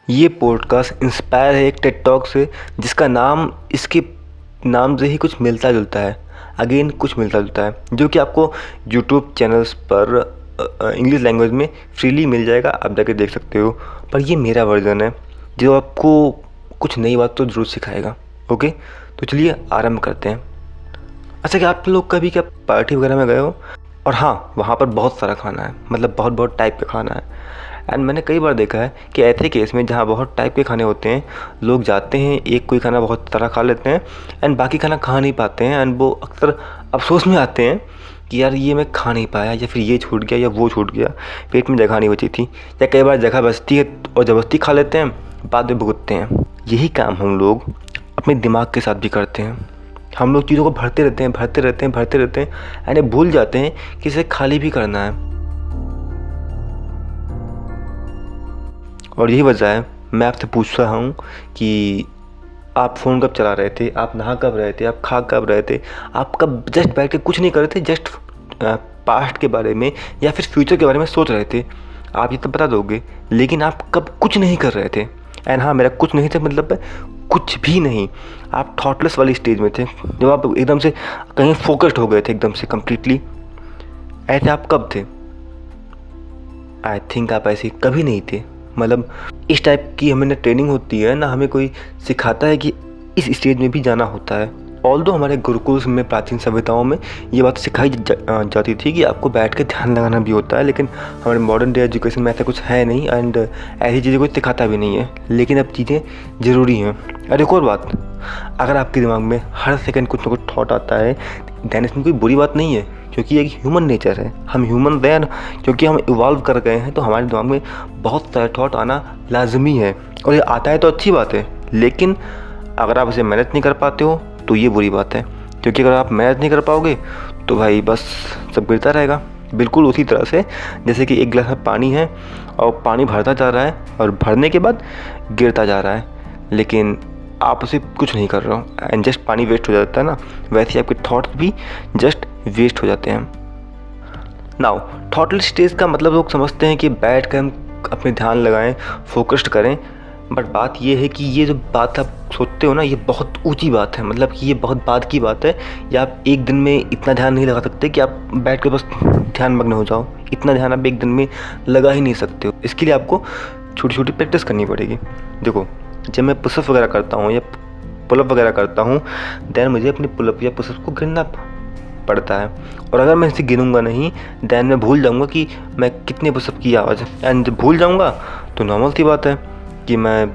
ये podcast inspire है एक टेड टॉक से, जिसका नाम इसके नाम से ही कुछ मिलता जुलता है। अगेन कुछ मिलता जुलता है जो कि आपको यूट्यूब चैनल्स पर इंग्लिश लैंग्वेज में फ्रीली मिल जाएगा, आप जाके देख सकते हो। पर ये मेरा वर्जन है जो आपको कुछ नई बात तो ज़रूर सिखाएगा। ओके, तो चलिए आरंभ करते हैं। अच्छा, कि आप लोग कभी क्या पार्टी वगैरह में गए हो? और हाँ, वहाँ पर बहुत सारा खाना है, मतलब बहुत बहुत टाइप का खाना है। एंड मैंने कई बार देखा है कि ऐसे केस में जहाँ बहुत टाइप के खाने होते हैं, लोग जाते हैं, एक कोई खाना बहुत सारा खा लेते हैं एंड बाकी खाना खा नहीं पाते हैं। एंड वो अक्सर अफसोस में आते हैं कि यार ये मैं खा नहीं पाया, या फिर ये छूट गया या वो छूट गया, पेट में जगह नहीं बची थी। या कई बार जगह बचती है और ज़बरदस्ती खा लेते हैं, बाद में भुगतते हैं। यही काम हम लोग अपने दिमाग के साथ भी करते हैं। हम लोग चीज़ों को भरते रहते हैं, भरते रहते हैं, भरते रहते हैं एंड भूल जाते हैं कि इसे खाली भी करना है। और यही वजह है मैं आपसे पूछ रहा हूँ कि आप फ़ोन कब चला रहे थे, आप नहा कब रहे थे, आप खा कब रहे थे, आप कब जस्ट बैठ के कुछ नहीं कर रहे थे, जस्ट पास्ट के बारे में या फिर फ्यूचर के बारे में सोच रहे थे। आप ये तो बता दोगे, लेकिन आप कब कुछ नहीं कर रहे थे। एंड हाँ, मेरा कुछ नहीं था मतलब कुछ भी नहीं, आप थॉटलेस वाली स्टेज में थे, जब आप एकदम से कहीं फोकस्ड हो गए थे, एकदम से कम्प्लीटली। ऐसे आप कब थे? आई थिंक आप ऐसे कभी नहीं थे। मतलब इस टाइप की हमें ना ट्रेनिंग होती है ना हमें कोई सिखाता है कि इस स्टेज में भी जाना होता है। ऑल्दो हमारे गुरुकुल्स में, प्राचीन सभ्यताओं में ये बात सिखाई जाती थी कि आपको बैठ के ध्यान लगाना भी होता है, लेकिन हमारे मॉडर्न डे एजुकेशन में ऐसा कुछ है नहीं एंड ऐसी चीज़ें कोई सिखाता भी नहीं है। लेकिन अब चीज़ें ज़रूरी हैं। और एक और बात, अगर आपके दिमाग में हर सेकंड कुछ ना कुछ थॉट आता है, दैन इसमें कोई बुरी बात नहीं है, क्योंकि एक ह्यूमन नेचर है। हम ह्यूमन हैं, क्योंकि हम इवॉल्व कर गए हैं, तो हमारे दिमाग में बहुत सारे थॉट आना लाजमी है। और ये आता है तो अच्छी बात है, लेकिन अगर आप इसे मैनेज नहीं कर पाते हो तो ये बुरी बात है। क्योंकि अगर आप मैनेज नहीं कर पाओगे तो भाई बस सब गिरता रहेगा। बिल्कुल उसी तरह से जैसे कि एक गिलास में पानी है और पानी भरता जा रहा है और भरने के बाद गिरता जा रहा है, लेकिन आप उसे कुछ नहीं कर रहे हो एंड जस्ट पानी वेस्ट हो जाता है ना, वैसे ही आपके थॉट्स भी जस्ट वेस्ट हो जाते हैं। नाउ थॉटलेस स्टेज का मतलब लोग समझते हैं कि बैठ कर हम अपने ध्यान लगाएं, फोकस्ड करें। बट बात ये है कि ये जो बात आप सोचते हो ना, ये बहुत ऊंची बात है। मतलब कि ये बहुत बात की बात है। या आप एक दिन में इतना ध्यान नहीं लगा सकते कि आप बैठ कर बस ध्यान मग्न हो जाओ। इतना ध्यान आप एक दिन में लगा ही नहीं सकते हो। इसके लिए आपको छोटी छोटी प्रैक्टिस करनी पड़ेगी। देखो, जब मैं पुशअप वगैरह करता हूँ या पुलअप वगैरह करता हूँ, दैन मुझे अपने पुलअप या पुशअप को गिनना पड़ता है। और अगर मैं इसे गिनूंगा नहीं, दैन मैं भूल जाऊंगा कि मैं कितने पुशअप की आवाज़ है। एंड जब भूल जाऊंगा तो नॉर्मल सी बात है कि मैं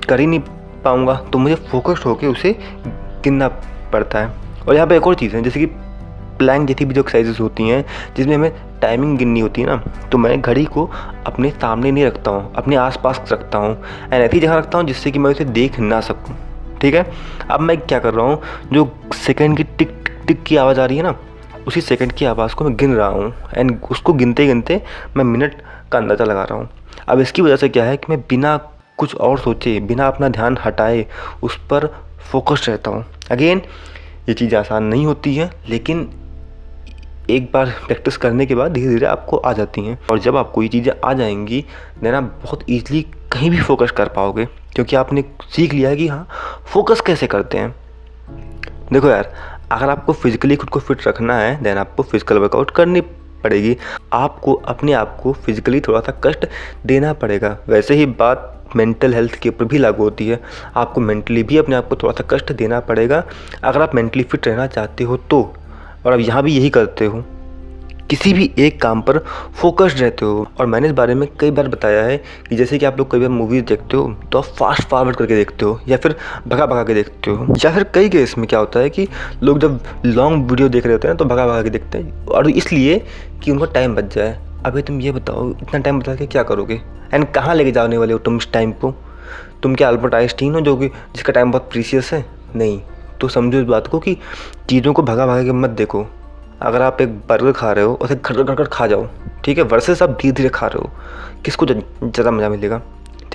कर ही नहीं पाऊंगा, तो मुझे फोकस्ड होकर उसे गिनना पड़ता है। और यहाँ पे एक और चीज़ है, जैसे कि प्लैंक जैसी भी जो एक्सरसाइजेस होती हैं जिसमें हमें टाइमिंग गिननी होती है ना, तो मैं घड़ी को अपने सामने नहीं रखता हूँ, अपने आसपास रखता हूँ एंड ऐसी जगह रखता हूँ जिससे कि मैं उसे देख ना सकूँ। ठीक है, अब मैं क्या कर रहा हूँ, जो सेकंड की टिक टिक टिक की आवाज़ आ रही है ना, उसी सेकंड की आवाज़ को मैं गिन रहा हूँ एंड उसको गिनते गिनते मैं मिनट का अंदाज़ा लगा रहा हूँ। अब इसकी वजह से क्या है कि मैं बिना कुछ और सोचे, बिना अपना ध्यान हटाए उस पर फोकस्ड रहता हूँ। अगेन ये चीज़ आसान नहीं होती है, लेकिन एक बार प्रैक्टिस करने के बाद धीरे धीरे आपको आ जाती हैं। और जब आपको ये चीज़ें आ जाएंगी, देन आप बहुत ईजिली कहीं भी फोकस कर पाओगे, क्योंकि आपने सीख लिया है कि हाँ, फोकस कैसे करते हैं। देखो यार, अगर आपको फिजिकली खुद को फिट रखना है, देन आपको फिजिकल वर्कआउट करनी पड़ेगी। आपको अपने आप को फिजिकली थोड़ा सा कष्ट देना पड़ेगा। वैसे ही बात मेंटल हेल्थ के ऊपर भी लागू होती है। आपको मेंटली भी अपने आप को थोड़ा सा कष्ट देना पड़ेगा अगर आप मेंटली फिट रहना चाहते हो तो। और अब यहाँ भी यही करते हो, किसी भी एक काम पर फोकस्ड रहते हो। और मैंने इस बारे में कई बार बताया है कि जैसे कि आप लोग कई बार मूवीज़ देखते हो तो आप फास्ट फॉरवर्ड करके देखते हो या फिर भगा भगा के देखते हो, या फिर कई केस में क्या होता है कि लोग जब लॉन्ग वीडियो देख रहे होते हैं तो भगा भगा के देखते हैं, और इसलिए कि उनको टाइम बच जाए। अभी तुम ये बताओ, इतना टाइम बचा के क्या करोगे एंड कहाँ लेके जाने वाले हो तुम इस टाइम को? तुम क्या अल्बर्ट आइंस्टीन हो जो कि जिसका टाइम बहुत प्रीशियस है? नहीं। तो समझो इस बात को कि चीज़ों को भगा भगा के मत देखो। अगर आप एक बर्गर खा रहे हो, उसे खड़ खड़ खड़ खा जाओ, ठीक है, वर्सेस आप धीरे धीरे खा रहे हो, किसको ज़्यादा मज़ा मिलेगा?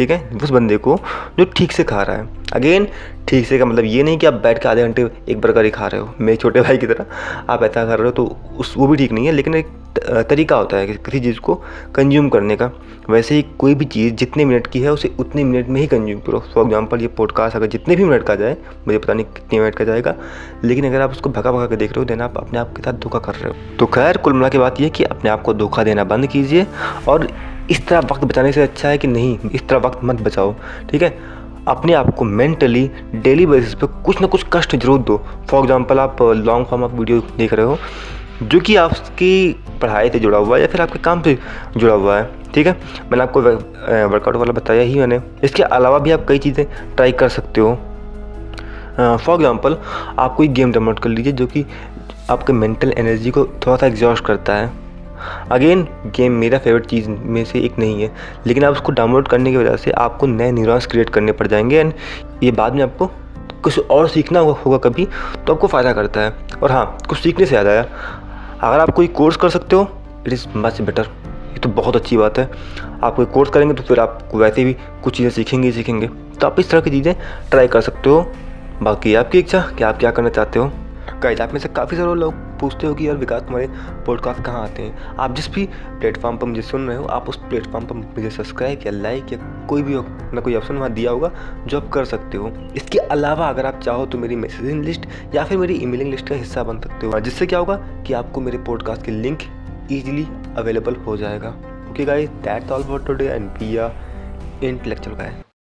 ठीक है, उस बंदे को जो ठीक से खा रहा है। अगेन ठीक से का मतलब ये नहीं कि आप बैठ के आधे घंटे एक बर्गर ही खा रहे हो मेरे छोटे भाई की तरह आप ऐसा कर रहे हो, तो वो भी ठीक नहीं है। लेकिन एक तरीका होता है कि किसी चीज़ को कंज्यूम करने का। वैसे ही कोई भी चीज़ जितने मिनट की है उसे उतने मिनट में ही कंज्यूम करो। फॉर एग्जांपल ये पॉडकास्ट अगर जितने भी मिनट का जाए, मुझे पता नहीं कितने मिनट का जाएगा, लेकिन अगर आप उसको भगा भगा के देख रहे हो देन आप अपने आप के साथ धोखा कर रहे हो। तो खैर कुल मिला के बात ये कि अपने आप को धोखा देना बंद कीजिए, और इस तरह वक्त बचाने से अच्छा है कि नहीं इस तरह वक्त मत बचाओ, ठीक है। अपने आप को मेंटली डेली बेसिस पे कुछ ना कुछ कष्ट जरूर दो। फॉर एग्जांपल आप लॉन्ग फॉर्म ऑफ वीडियो देख रहे हो जो कि आपकी पढ़ाई से जुड़ा हुआ है या फिर आपके काम से जुड़ा हुआ है, ठीक है। मैंने आपको वर्कआउट वाला बताया ही मैंने। इसके अलावा भी आप कई चीज़ें ट्राई कर सकते हो। फॉर एग्जांपल आप कोई गेम डाउनलोड कर लीजिए जो कि आपके मेंटल एनर्जी को थोड़ा सा एग्जॉस्ट करता है। अगेन गेम मेरा फेवरेट चीज़ में से एक नहीं है, लेकिन आप उसको डाउनलोड करने की वजह से आपको नए न्यूरॉन्स क्रिएट करने पड़ जाएंगे, एंड ये बाद में आपको कुछ और सीखना होगा कभी तो आपको फ़ायदा करता है। और हाँ, कुछ सीखने से याद आया, अगर आप कोई कोर्स कर सकते हो इट इज़ मच बेटर। ये तो बहुत अच्छी बात है। आप कोई कोर्स करेंगे तो फिर आप वैसे भी कुछ चीज़ें सीखेंगे, तो आप इस तरह की चीज़ें ट्राई कर सकते हो। बाकी आपकी इच्छा कि आप क्या करना चाहते हो। गाइस आप में से काफ़ी सारे लोग पूछते हो कि यार विकास तुम्हारे पॉडकास्ट कहाँ आते हैं। आप जिस भी प्लेटफॉर्म पर मुझे सुन रहे हो आप उस प्लेटफॉर्म पर मुझे सब्सक्राइब या लाइक या कोई भी ना कोई ऑप्शन वहाँ दिया होगा जो आप कर सकते हो। इसके अलावा अगर आप चाहो तो मेरी मैसेजिंग लिस्ट या फिर मेरी ईमेलिंग लिस्ट का हिस्सा बन सकते हो, जिससे क्या होगा कि आपको मेरे पॉडकास्ट की लिंक ईजिली अवेलेबल हो जाएगा। Okay guys, that's all for today and be a intellectual guy.